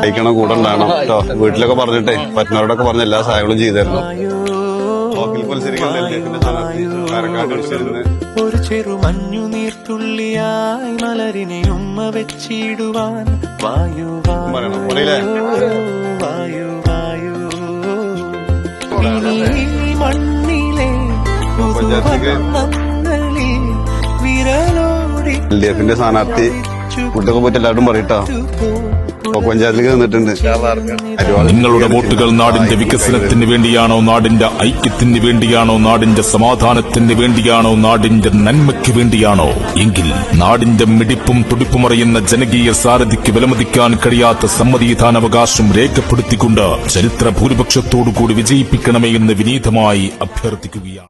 കഴിക്കണം കൂടെ ഉണ്ടാകണം കേട്ടോ. വീട്ടിലൊക്കെ പറഞ്ഞിട്ടേ പറ്റുന്നവരോടൊക്കെ പറഞ്ഞ എല്ലാ സഹായങ്ങളും ചെയ്തായിരുന്നു. ഒരു ചെറുമഞ്ഞു നീർത്തുള്ളിയായി മലരിനെ ഉമ്മ വെച്ചിടുവാൻ വായു വായു വായു മണ്ണിലെ വിരലോടി LDF സ്ഥാനാർത്ഥി വീട്ടൊക്കെ പോയിട്ട് എല്ലാവരും പറയട്ടോ. പഞ്ചായത്തിലേക്ക് നിന്നിട്ടുണ്ട്. നിങ്ങളുടെ വോട്ടുകൾ നാടിന്റെ വികസനത്തിന് വേണ്ടിയാണോ, നാടിന്റെ ഐക്യത്തിന് വേണ്ടിയാണോ, നാടിന്റെ സമാധാനത്തിന് വേണ്ടിയാണോ, നാടിന്റെ നന്മയ്ക്ക് വേണ്ടിയാണോ എങ്കിൽ നാടിന്റെ മിടിപ്പും തുടിപ്പുമറിയുന്ന ജനകീയ സാരഥിക്ക് വിലമതിക്കാൻ കഴിയാത്ത സമ്മതിദാനാവകാശം രേഖപ്പെടുത്തിക്കൊണ്ട് ചരിത്ര ഭൂരിപക്ഷത്തോടുകൂടി വിജയിപ്പിക്കണമേ എന്ന് വിനീതമായി അഭ്യർത്ഥിക്കുകയാണ്.